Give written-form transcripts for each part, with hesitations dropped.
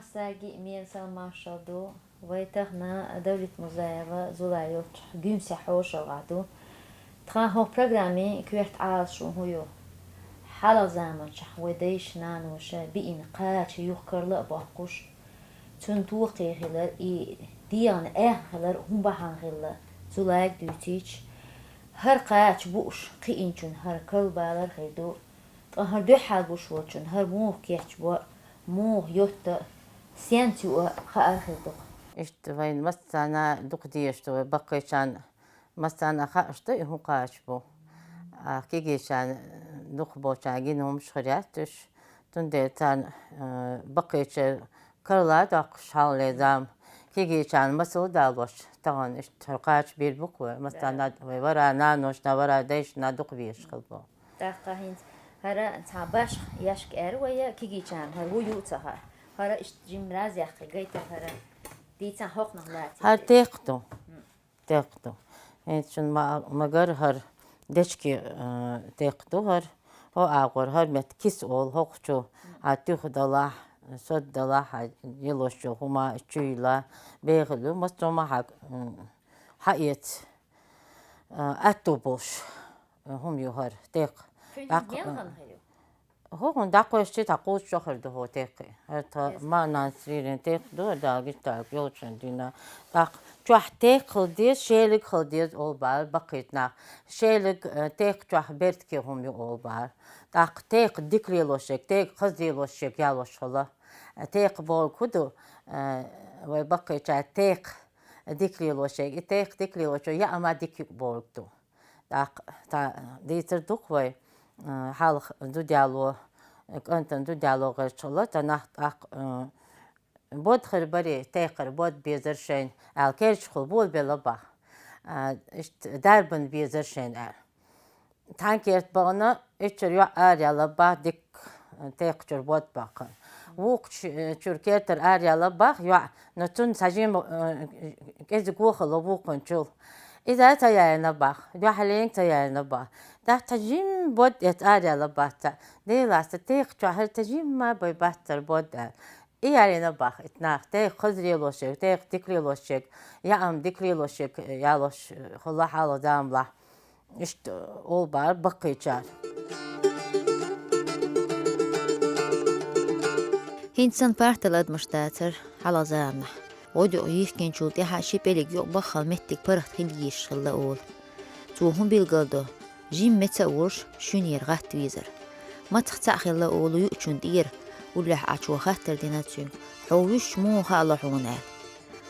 مساجي مين سلمان شادو ويتغنا دولة مزايا زولايوت جيمسي حوش غادو تخا هو برنامج كويت عاش شو هو حالا زمان شح وديش نانوش بين قاش يخكر لأباقوش تنتوقي غلر ديان غلر هم بحان غلر زولايك دوتيش هر قاش بوش قينچون هر كل بالر خيدو هر دو حال بوش وچون هر موه كيش بو موه يوت سينتو خار خيدو İşte vayn masana dukdiyişti bakıçan masana xaştı hu qaş bu. Ki geçen dukboçan ginom şxiriyatış. Tunde tan bakıçı karla da şalledam. Ki geçen masal dalboş. Tağın işte qaş bir buk ve masana ve vara nanoş na vara deş na dukbiş qılbu. دقاهين هرا تعباش يشك ويا كيجي كان هرو يوتها هرا جيم راز يحكي جيت هرا ديتا حق نغلاتي Her tekto. Tekto. Için magar her deçki tekto her o ağır her metkis ol hoqçu atih dalah sod dalah yılışçı huma çuyla beğlu mastoma hayet atobos hum yuhar tek هو داقو شيء تقول شهر ده هو تاقي هتا ما ناسرين تاق دو داقي تاق يوتشن دينا داق جوح تاق خلديز شيلك خلديز أول بار بقيتنا شيلك تاق جوح بيرتكي هم يو أول بار داق تاق ديكري لوشك تاق خزي لوشك يالوش خلا تاق بول كدو وبقيت تاق ديكري لوشك تاق ديكري لوشك يا أما ديكي بول دو داق تا ديتر دوقوي حال دو ديالو كنتن دو ديالو غير شلا تنحت بود خربري تاخر بود بيزرشين الكيرش خل بود بلبا اشت دربن بيزرشين تانكيرت بانا اشتر يو اريالبا ديك تاخر بود باقن ووق شركتر اريالبا يو نتون سجين كيزغو خلبوقن شول إذا تيانا باخ يو حلين تيانا باخ ده تجيم بود يتاري على باتا دي لاست تيخ شهر تجيم ما بيباتر بود إيه باخ اتناخ تيخ خزري لوشك تيخ ديكري لوشك يا أم ديكري لوشك يا لوش خلا حالو دام لا إشت أول بار بقي شار هينسان بارتلاد مشتاتر على زامنا ودو يحكين شو تيها شي بيليك يو بخل متك برخت خليش خلا أول توهم بالقلدو جيم متسورش شونير غات ويزر ما تختاخي الله أولو يؤشون دير ولح عشو خاتر ديناتشون حوش مو خالو حونال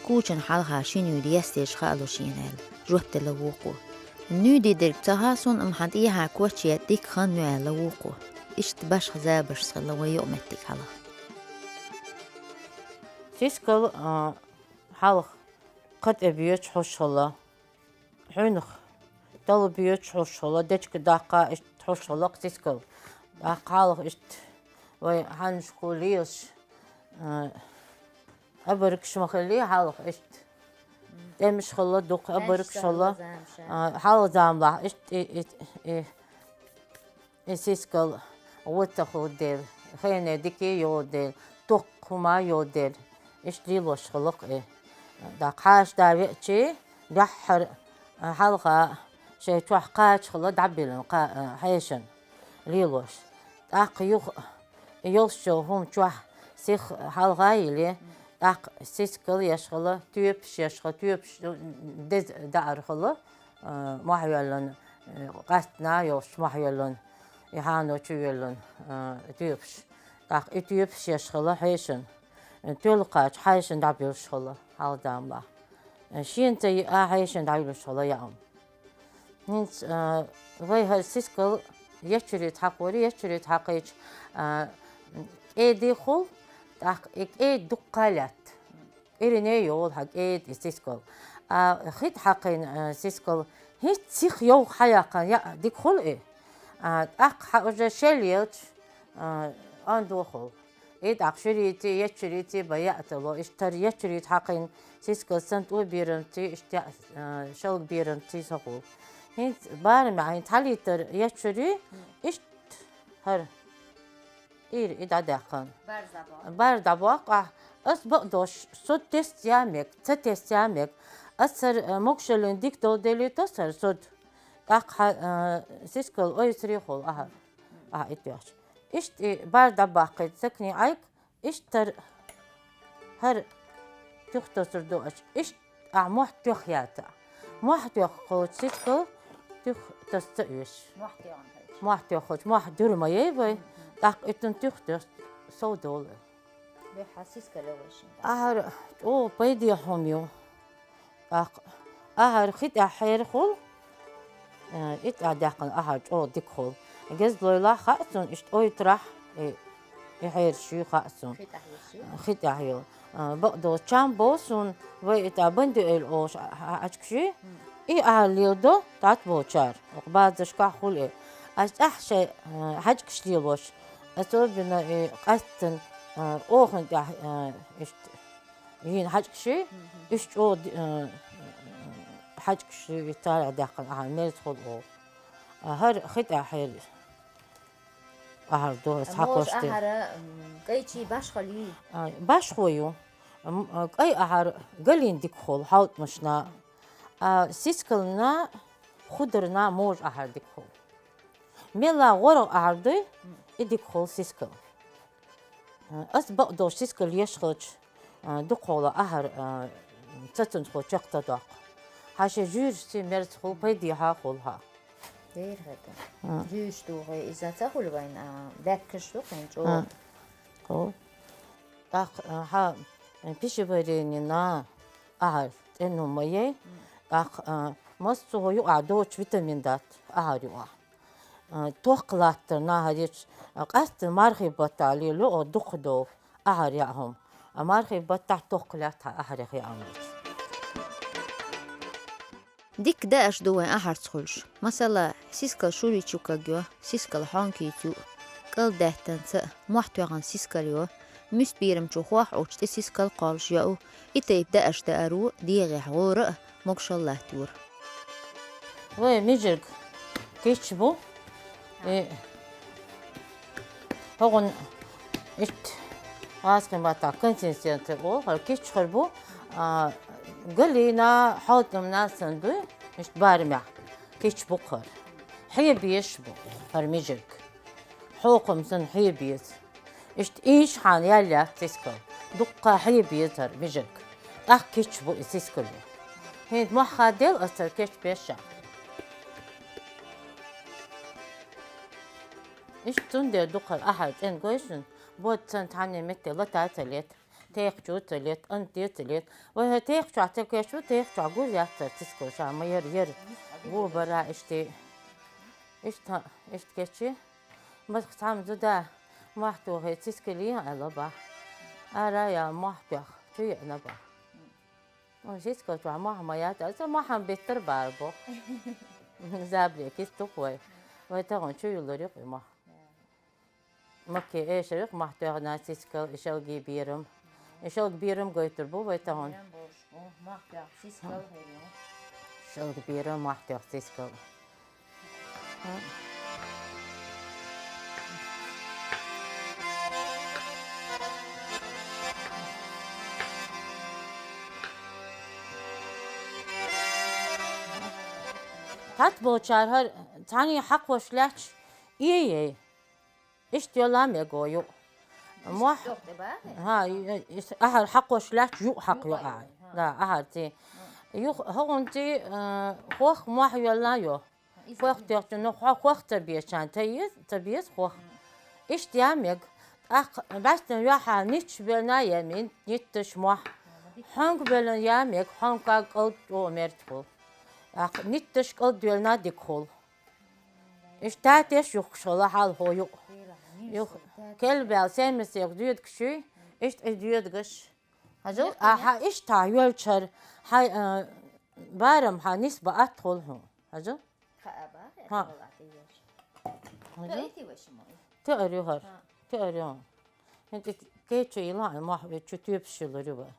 كوشن حالها شينو ليستيش خالو شينال جوبت لووقو نو دي دربتها صن امحد إيها كوشيات ديك خان نوال لووقو إشت باش خزابش صلا ويؤمتك حالا سيسكل حالخ قد أبيوش حوش الله حونخ دل بيوت حوشلا دتك داقة إشت حوشلا قتسكل داقالق إشت وهنش قوليش أبرك شمخلي حالق إشت دمش خلا دوق أبرك شلا حال زاملا إشت إسيسكل وتخو ديل خينة ديكي يوديل توق هما يوديل إشت ليلوش خلق داقاش داويتشي دحر حلقة شيء توح قاش خلا دعبلن حيشن ليلوش داق يلشو هم توح سيخ حلقايلي داق سيسكل يشخلا تيوبش يشخلا تيوبش دز دار خلا محيلن قاتنا يوش محيلن يهانو تيولن تيوبش داق تيوبش يشخلا حيشن تلقاش حيشن دعبلش خلا حال داملا شينتي حيشن دعبلش خلا يوم هنس وای هر سیسکل یچری تاقوری یچری تاقیچ ایدی خول تاق اید دقالت ایرنه یول حق اید سیسکل خیت حقین سیسکل هیچ سیخ یو حیاقان یا دیک خول اق حاجه شلیت آن دو خول اید اقشریتی یچریتی بیاتلو اشتر یچری حقین سیسکل سنت و بیرنتی اشت شل بیرنتی سقول هنت بار معين تاليتر يشري إشت هر إير إذا دقن بار دباق أس بقدوش صد تست يامك تست يامك أثر مكشلون ديك دو دلي تصر صد أق سيسكل أي سريخول إتياش إشت بارد باقي سكني أيك إشتر هر تختصر دوش إشت أعمح تخياتا مح تخول سيسكل تخ تستيش مح تخول مح درما يبي أق إتن تختص صودول بحسيسكا لوشين أهر بيدي حميو أهر خيت أحير خل إت أداقن أهر ديك خل جز لولا خاصون إشت أويترح يحير شو خاصون خيت أحيو بقدو شام بوسون وإت أبندي الأوش أشكشي أهر ليودو تات بوشار وقبض شكا خل أحشي حجكش ليوش أتوبنا قستن أوهن ده إشت ين حجكشي إشت حجكشي يطالع داخل ميل تدخل هر خد أحيل دوس حقوشتي أهر قيتي باشخلي باشخويو أي أهر قلين ديكخول حاوت مشنا سيسكلنا خضرنا موج أهر ديكخول ميلا غورو أهر دي إديكخول سيسكل أس بقدو سيسكل يشخج دقولا أهر تتن خو چقتا داق هاشي جور سي مرت خو بيدي ها خولها دير هذا جوش دوغي إذا تقول بين دكش دوغين جو خو داق ها بيشي برينينا أهر إنو ميه داق مصو يو عدوش فيتامين دات أهر يو توقلاتنا هديش قست مارخي بطالي لو دقدو أهر ياهم مارخي بطا توقلاتها أهر ياهم ديك داش دوين أهر تخلش مثلا سيسكال شوري تشوكا جو سيسكال حانكي تو قل دهتن تا محتوغان سيسكال يو مس بيرم تشوخواح اوچت سيسكال قالش ياو إتايب داش دارو ديغي غورة مقش الله تور وي ميجرق كيش بو هون إت واسكن باتا كنتين سينتبو هالكيش خربو قلينا حوتم ناسن دو إشت بارمع كيش بقر حي بيشبو هالميجرق حوقم سن حي بيت إشت إيش حان يلا تسكل دقة حي بيتر ميجرق كيش بو تسكل هيد محادل أثر كيش بيشا إيش تندر دقر أحد إن قويشن بود تاني متى لا تعتلت تيخجو تلت أنت تلت وهي تيخجو عتكيشو تيخجو عقول ياتر تسكو شام ير بو برا إشتي إشت كيشي بس تعم زدا محتو هي تسكلي على با أرا يا محتو شو ينبا وشيسكو شو ما يات أصلا ما هم بيتر باربو زابلي كيستو كوي وتاعون شو يلوريق ما مكي إيش ريق محتوى ناسيسكال إشال جبيرم إشال جبيرم قيتر بو ويتهون إشال جبيرم محتوى سيسكال كاتبو شهر تاني حق وشلاتش إيه إيش تيولام يقويو موح ها أهل حق وشلاتش يو حق يو لا أهل تي يو هون تي خوخ موح يولا يو خوخ تيجتنو خوخ تبيشان تبيس خوخ إيش تيامك بس نروح نيتش بلنا يمين نيتش موح حنك بلن يامك حنك قلت ومرتخو نيتش قلت بلنا ديكول إيش تاتيش يخشلا حال هو يو كلبه سيمس يقديد كشي إيش تديد قش هذا إيش تعيول شر هاي بارم ها نسبة أدخلهم هذا ها تقريها أنت كيف يلا ما تشوف شلوري بقى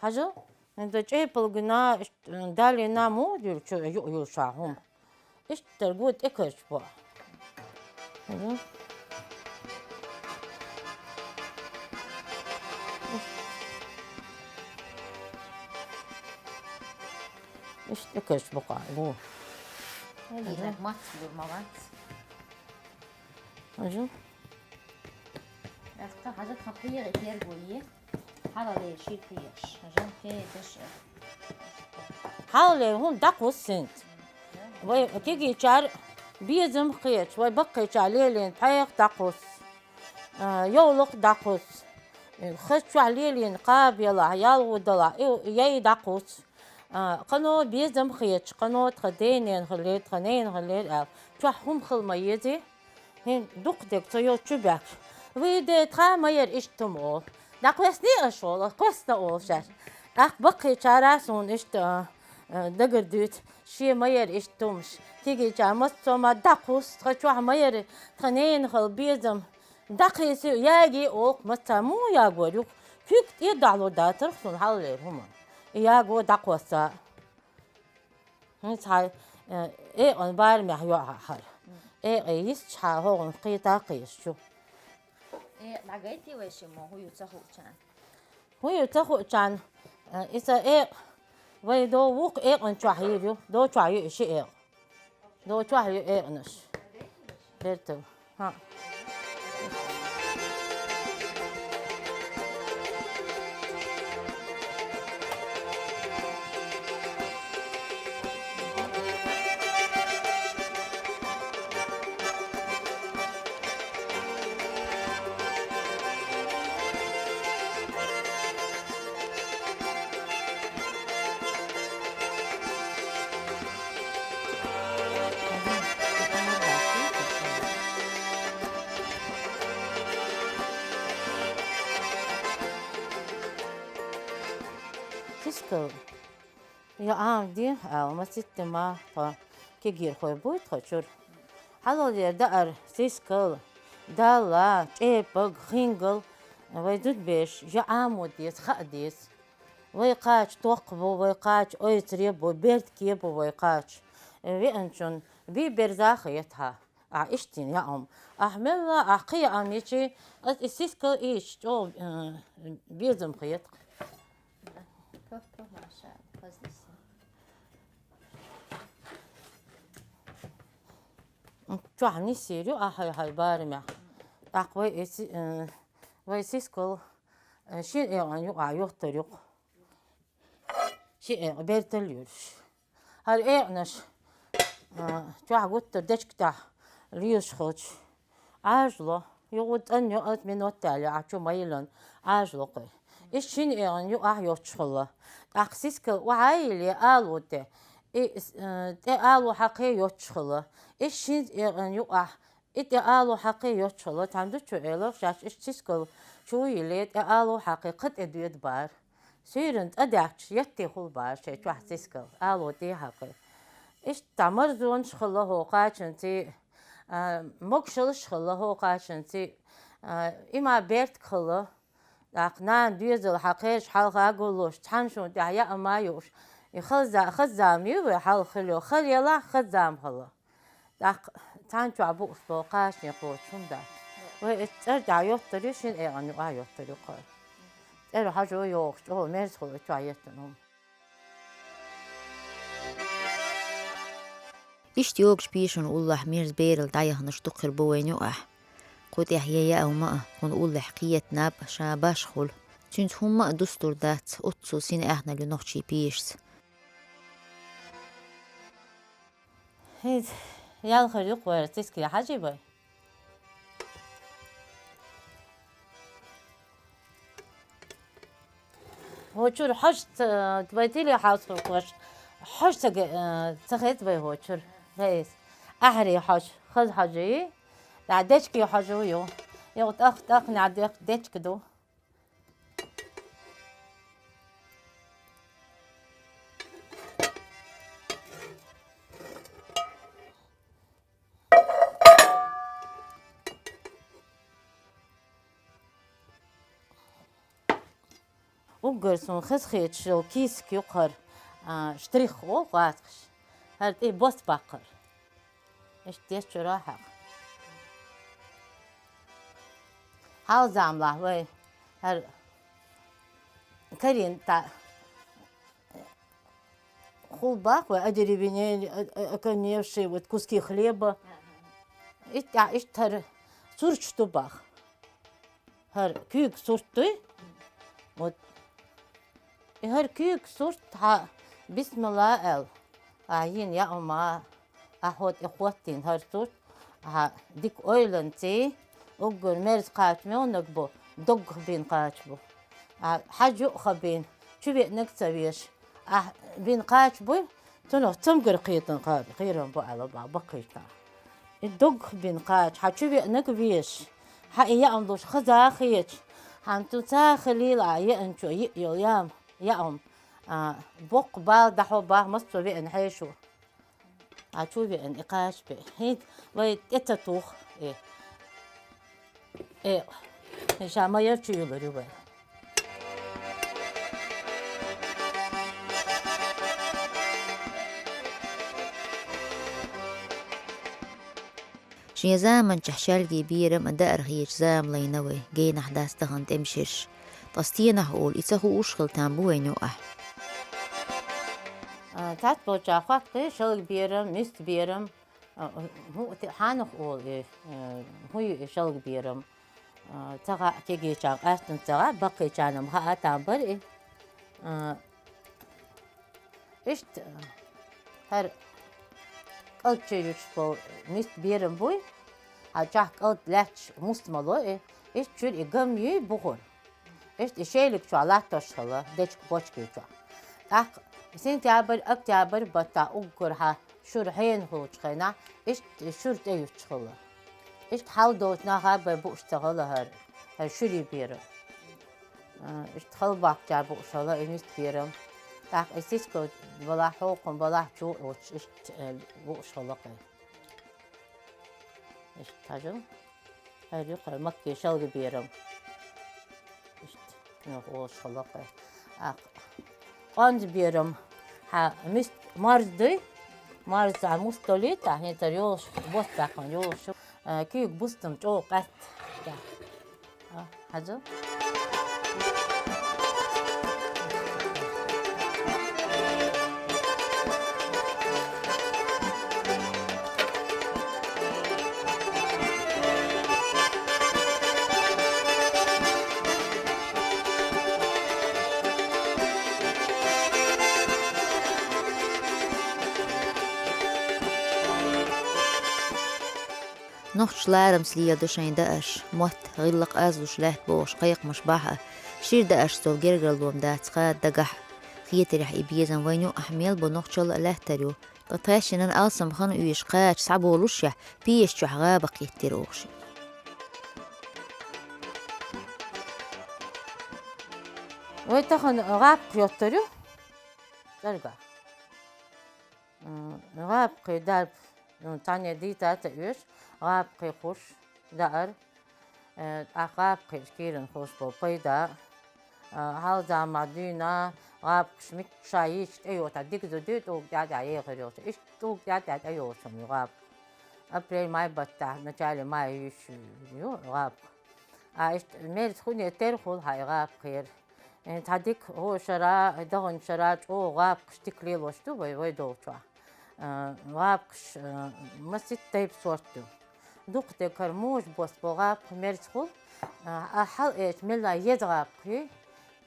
هذا أنت جايب الجنا دالي نامو دير شو يشاهم إيش ترجود إكش بقى İşte kış bu kadar. Bu. هذه مات بالموات. Hacı. أفتح حاجات خطيرة كتير جوية. حالا ليه شيء فيش. عشان كده تشقى. حاولي هون دقوا السنت. وكيجي شعر بيزم خيش ويبقي شعليلين بحيق دقوس. يولق دقوس. خش عليلين قاب يلا يال ودلا يي دقوس. قنو بيزم خيش قنو تخدينين خليت خنين خليت شو هم خل ميزي هن دقدك تيو تشبك ويدي تخامير اشتمول دقوسني اشول قوسنا اول شر بقي شاراسون اشت دقردوت شي مير اشتمش تيجي جامس ما دقوس تخشوا مير خنين خل بيزم دقيس ياجي اوك متا مو ياغوريو كيك يدعلو داتر خصون حلير هما ياغو دقوسا هاي ايه on var mı yok har hiç çağırın qita qişu لعجيتي وش ما هو يتسخو كان. هو يتخو كان إذا وي دو وق on çahiriyo do çayı işi do çayı nış derto ha Fiskal. Ya amdi ama sistema fa kegir koy boy txur. Halol yerde ar fiskal. Dala çepag hingel. Ve dut beş ya amodis xadis. Ve kaç toqbu ve kaç oytre bu bert ki bu ve kaç. Ve ançun bir berzaxiyet ha. İştin ya am. Ahmella aqiya amici fiskal iş o bizim xiyet. Puf puf maşallah. Fazlası. Çoğunluğu seriyor hay barım. Akvay ve siskol şey yok ayoktur yok. Şey berteliyor. Her naş çoğu guttur deçkta liyoş hoç. Ajlo yok an yok minot tali aço maylan ajlo koy. İşin yok yok çıkılı. Aksiskol ve aile alıdı. alu حقي يوتشخلا إيشين يقع alu حقي يوتشخلا تامدو شو إله شاش إشتسكل شو يليت alu حقي قد إدويد بار سيرنت أدعش يتي خل بار شيء شو حسسكل alu دي حقي إيش تمر زون شخلا هو قاشنتي مقشل شخلا هو قاشنتي إما بيرت خلا أقنان ديزل حقيش حلقة أقولوش تحنشون دعيا أمايوش خزام يبي حال خلو خليلا خزام خلا دق تانجو أبو فوقاش نقول شون ده وإرجع يوتري شين إيراني يوتري قال إيرو حاجة يوش هو ميرز خلو تعيتنهم إشت يوكش بيشون الله ميرز بيرل دايه نشتقر بوين يقع قد يحيى أو ما قن الله حقية ناب شاباش خل تنت هم دستور دات أتسو سين إحنا لنوخشي بيشس هيد يال خليق ورتسك يا حاجة باي هو شور حش تبيتيلي حاصل قش حش تخيت باي هو شور هيس أحري حش خذ حاجي دعدتك يا حاجة يو يو تأخ نعدك دتك دو وقرصون خسخيت شو كيس كيقر شتريخ وقاتش هاد إيه بوست باقر إيش تيش راحة هاو زاملا وي هاد كرين تا хулбах, одеревенели, оконевшие, вот куски хлеба. И тар сурчту бах. Хар күйік суртты. Вот. И хар күйік сурт, бисмилла эл. Yin ya ama ahot ikhwatin har surт. Dik oylanti. Oggur mers qaatme onagbo. Dog bin qaatbo. Haju khabin. Çübe nektaviş. Bin qaatbo. Tono tamgır qitan qiran bu ala baqita. Dog bin qaat. Ha çübe nekviş. Ha ya amdoş khaza khiyç. Han tuta khalila ya ancho yam ya بوق با دحو با مصر بين حيشو عشو بين إقاش به هيد ويت يتتوخ إيه شاما يرچو يلوري بقى شي زامن تحشالجي بيرم أدار هيج زام لينوي جين أحداث تغن تمشيش طستينا هقول إتسهو أشغل تامبوين يوقع تات بوجافات قي شغل بيرم مست بيرم هو حانخ أول هو شغل بيرم تغا تيجي شاق أستن تغا بقي شانم ها تامبر إيش هر قلت شيء بو مست بيرم بوي هجاك قلت لاتش مستملو إيش شو إقامي بخور إيش الشيء شو على تشخله ديش بوشكي شو سنتابر أكتوبر بتا أقرها شرحين هو تخنا إيش شرط يشتغل إيش حاول دوتنا هذا بوشتغل هر شري بيرم إيش تخل باكتر بوشتغل إنست بيرم تاك إستيسكو بلا حقوق بلا جو إيش بوشتغل إيش تاجو هر يقول مكي شغل بيرم إيش بوشتغل قاند بيرم ها مست مارز مستولي تاهي تريوش بوس باكن يوش كيك بوستم جو قات هذا نخش لارم سليا دوشين داش موت غلق أزوش لات بوش قيق مشباحة شير داش سو جرجل بوم دات قاد دقح خيتي رح إبيزن وينو أحميل بنخشل لاتريو تطاشن أن ألسم خان إيش قاش صعبو لوشيح بيش شو حغابق يتروش ويتخن غاب يوتريو ترجع غاب قيدال تانية دي تاتا إيش غاب قي خوش دار غاب قي كيرن خوش بو بيدا هاو دا مدينة غاب شميت شايش أيوة تديك زديت تو قاعد عليه غيروش إيش تو قاعد أيوة شمي غاب أبريل ماي بتاع نتالي ماي يش يو غاب إيش ميرت خوني ترخول هاي غاب خير تديك هو شرا دهن شرا أو غاب كشتكلي وشتو بي دوتوا غابش مسيت تايب صورتو دوقت كرموش بوس بغاب مرتخو أحل إيش ملا يدغاب في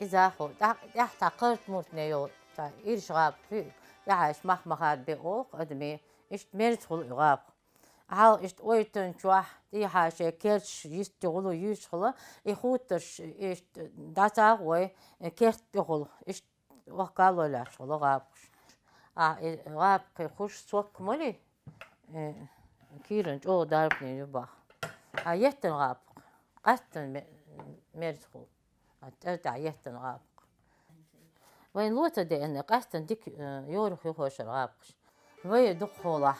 إذا خو يحتقرت مرتنيو تا إيش غاب في يعيش مخمخات بيقوق أدمي إيش مرتخو غاب هاو إيش ويتن شوح دي حاشة كيرش يستغلو يشغله يخوتش إيش داتاغوي كيرت بيغلو إيش وقالو لا شغله غاب غاب خوش سوق مولي كيرن جو داربني يبا يهتن غاب قتن مرتخو أترجع يهتن غاب وين لوتا دي إن قتن ديك يورخ يخوش الغاب وين دخوله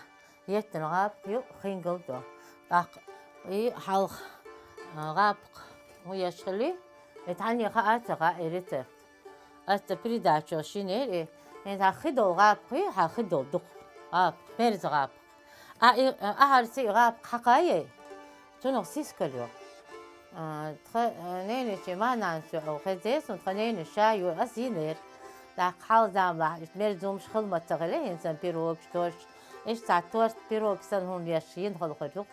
يهتن غاب يو خينقل دو حلق غاب ويشخلي يتعني خاطر إيرته أتبريداتشو شيني إذا خدوا غاب قي خدوا دق غاب مرز غاب أهرسي غاب حقاية تنو سيسكليو نيني شي ما نانسو أو خزيس ونخنين الشاي وأسينير داق حال زعما مرزومش خدمة تغلي إنسان بيروك توش إيش تعتورت بيروك سن هم يشين خلق خجوك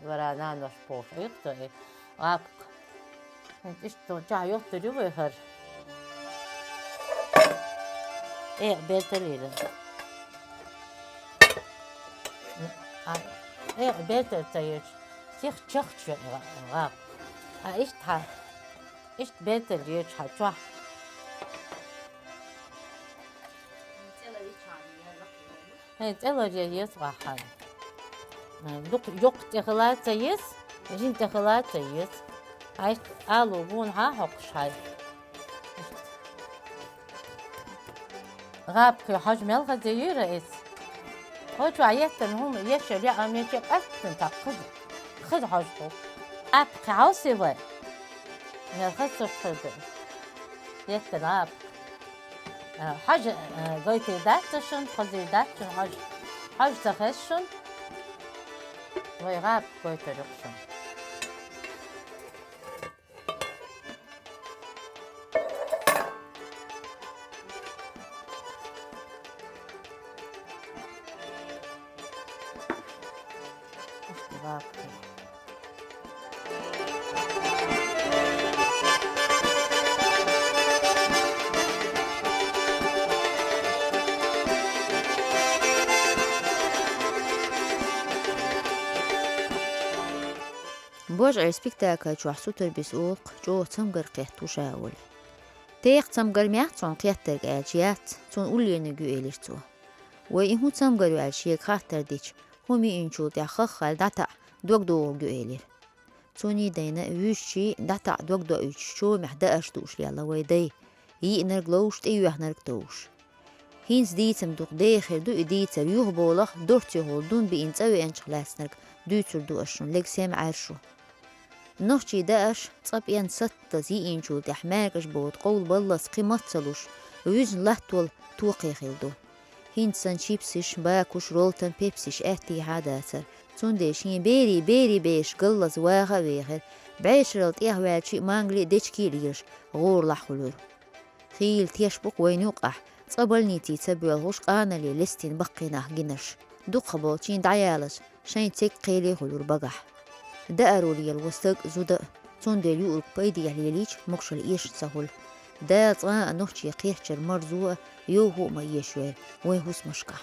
ورانا نش بوش يقطع إيه عاق إيش توجع يقطع جو بهر إيه بيتليل إيه بيتل تيج سيخ تشخ عاق إيش تها إيش بيتل يج حجوا Evet, elacıyız vahan. Yok tehlatayız, jin tehlatayız. Ay, alu bun ha hokşay. Gab ki hacmel gazayı reis. Hoş ayetten hum yeşil ya amiyecek ettin takız. Kız hacbu. Ab ki hausi var. Ne kızı kızı. Yetten ab. حاج قلت داتشون خذي داتشون حاج تخشون ويغاب قلت رقشون اشتباك بوج سبيكتاكل شو حسوتر بسوق جو تمقر قيحتو شاول تيق تمقر ميحتون قيحتر قالجيات تون أولي نجو إليشتو وإنهو تمقر والشيك خاطر ديش همي إنشو تيخخل داتا دوك دو جو إلير توني دينا ويشي داتا دوك دو إيشو محدا أشتوش ليالا ويدي يقنر غلوش تيوح نركتوش هينس ديتم دوك داخل دو إديتا يوه بولخ دورتي هولدون بإنتاوي أنش خلاسنرك دوتر دو أشون لك سام عارشو نوشي داش تصاب ين ستة زي إنشو تحماكش بود قول بلس قيمت صلوش ويزن لحتول توقي خيلدو هينسان شيبسش باكوش رولتن بيبسش اهتي حداثر تندشين بيري بيش قلز واغا ويغر بعشرلت إهوال مانغلي ديشكي ليرش غور لحولور خيل تيشبق وينوقح تصابلني تيتسبو الغوش قانا لي لستين بقيناه جنش دو قبوتين دعيالش شين تيك قيلي غلور بقح دارو لي الوستق زودا تندليو بيدي يحليليش مقشل إيش سهول دا طاء نوشي قيحشر مرزوة يوهو ما يشوير ويهوس مشكح